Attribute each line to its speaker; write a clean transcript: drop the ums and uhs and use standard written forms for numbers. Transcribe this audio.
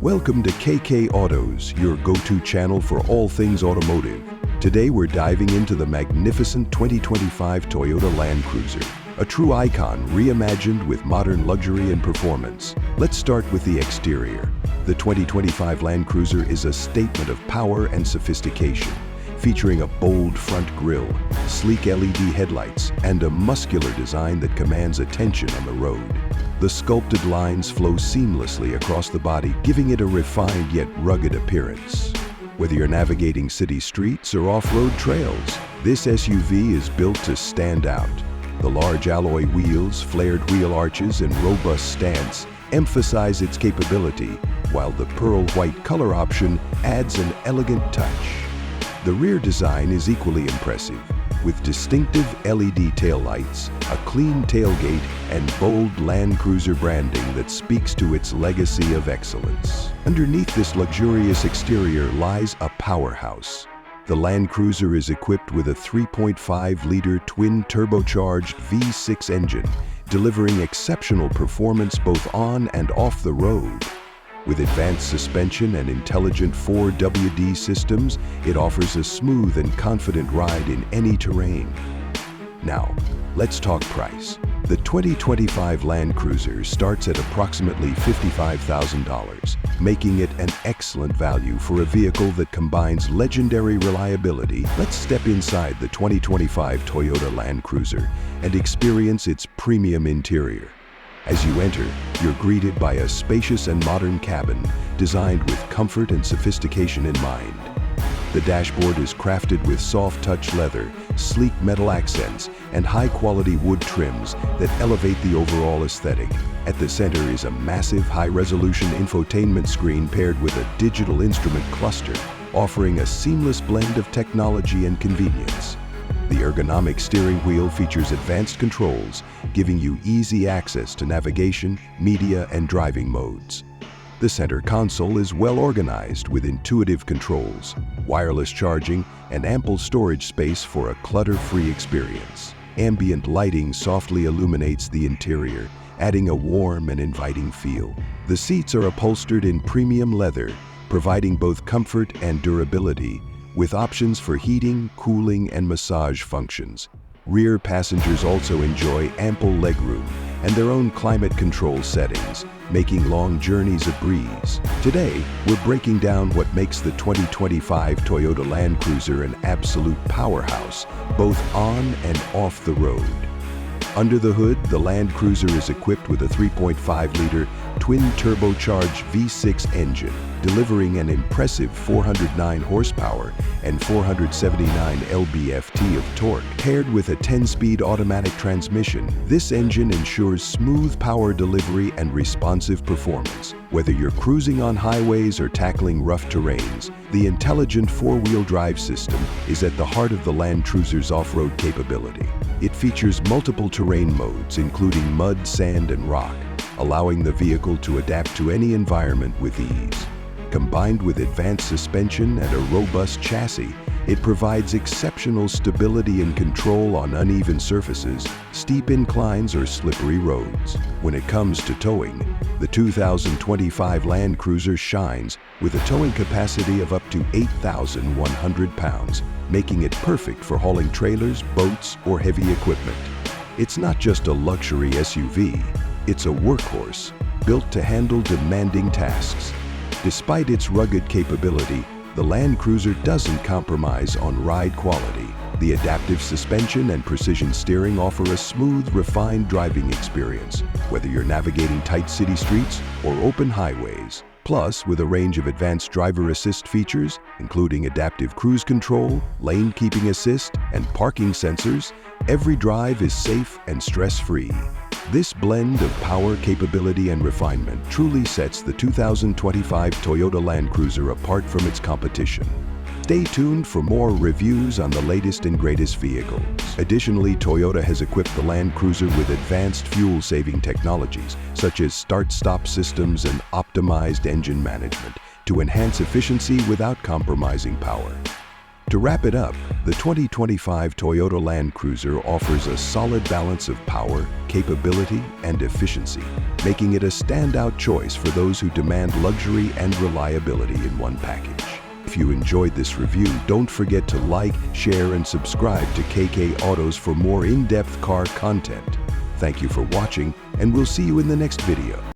Speaker 1: Welcome to KK Autos, your go-to channel for all things automotive. Today we're diving into the magnificent 2025 Toyota Land Cruiser, a true icon reimagined with modern luxury and performance. Let's start with the exterior. The 2025 Land Cruiser is a statement of power and sophistication, featuring a bold front grille, sleek LED headlights, and a muscular design that commands attention on the road. The sculpted lines flow seamlessly across the body, giving it a refined yet rugged appearance. Whether you're navigating city streets or off-road trails, this SUV is built to stand out. The large alloy wheels, flared wheel arches, and robust stance emphasize its capability, while the pearl white color option adds an elegant touch. The rear design is equally impressive, with distinctive LED taillights, a clean tailgate, and bold Land Cruiser branding that speaks to its legacy of excellence. Underneath this luxurious exterior lies a powerhouse. The Land Cruiser is equipped with a 3.5-liter twin-turbocharged V6 engine, delivering exceptional performance both on and off the road. With advanced suspension and intelligent 4WD systems, it offers a smooth and confident ride in any terrain. Now, let's talk price. The 2025 Land Cruiser starts at approximately $55,000, making it an excellent value for a vehicle that combines legendary reliability. Let's step inside the 2025 Toyota Land Cruiser and experience its premium interior. As you enter, you're greeted by a spacious and modern cabin designed with comfort and sophistication in mind. The dashboard is crafted with soft-touch leather, sleek metal accents, and high-quality wood trims that elevate the overall aesthetic. At the center is a massive high-resolution infotainment screen paired with a digital instrument cluster, offering a seamless blend of technology and convenience. The ergonomic steering wheel features advanced controls, giving you easy access to navigation, media, and driving modes. The center console is well organized with intuitive controls, wireless charging, and ample storage space for a clutter-free experience. Ambient lighting softly illuminates the interior, adding a warm and inviting feel. The seats are upholstered in premium leather, providing both comfort and durability, with options for heating, cooling, and massage functions. Rear passengers also enjoy ample legroom and their own climate control settings, making long journeys a breeze. Today, we're breaking down what makes the 2025 Toyota Land Cruiser an absolute powerhouse, both on and off the road. Under the hood, the Land Cruiser is equipped with a 3.5-liter twin-turbocharged V6 engine, delivering an impressive 409 horsepower and 479 lb-ft of torque. Paired with a 10-speed automatic transmission, this engine ensures smooth power delivery and responsive performance. Whether you're cruising on highways or tackling rough terrains, the intelligent four-wheel drive system is at the heart of the Land Cruiser's off-road capability. It features multiple terrain modes, including mud, sand, and rock, allowing the vehicle to adapt to any environment with ease. Combined with advanced suspension and a robust chassis, it provides exceptional stability and control on uneven surfaces, steep inclines, or slippery roads. When it comes to towing, the 2025 Land Cruiser shines with a towing capacity of up to 8,100 pounds, making it perfect for hauling trailers, boats, or heavy equipment. It's not just a luxury SUV, it's a workhorse built to handle demanding tasks. Despite its rugged capability, the Land Cruiser doesn't compromise on ride quality. The adaptive suspension and precision steering offer a smooth, refined driving experience, whether you're navigating tight city streets or open highways. Plus, with a range of advanced driver assist features, including adaptive cruise control, lane keeping assist, and parking sensors, every drive is safe and stress-free. This blend of power, capability, and refinement truly sets the 2025 Toyota Land Cruiser apart from its competition. Stay tuned for more reviews on the latest and greatest vehicles. Additionally, Toyota has equipped the Land Cruiser with advanced fuel-saving technologies, such as start-stop systems and optimized engine management, to enhance efficiency without compromising power. To wrap it up, the 2025 Toyota Land Cruiser offers a solid balance of power, capability, and efficiency, making it a standout choice for those who demand luxury and reliability in one package. If you enjoyed this review, don't forget to like, share, and subscribe to KK Autos for more in-depth car content. Thank you for watching, and we'll see you in the next video.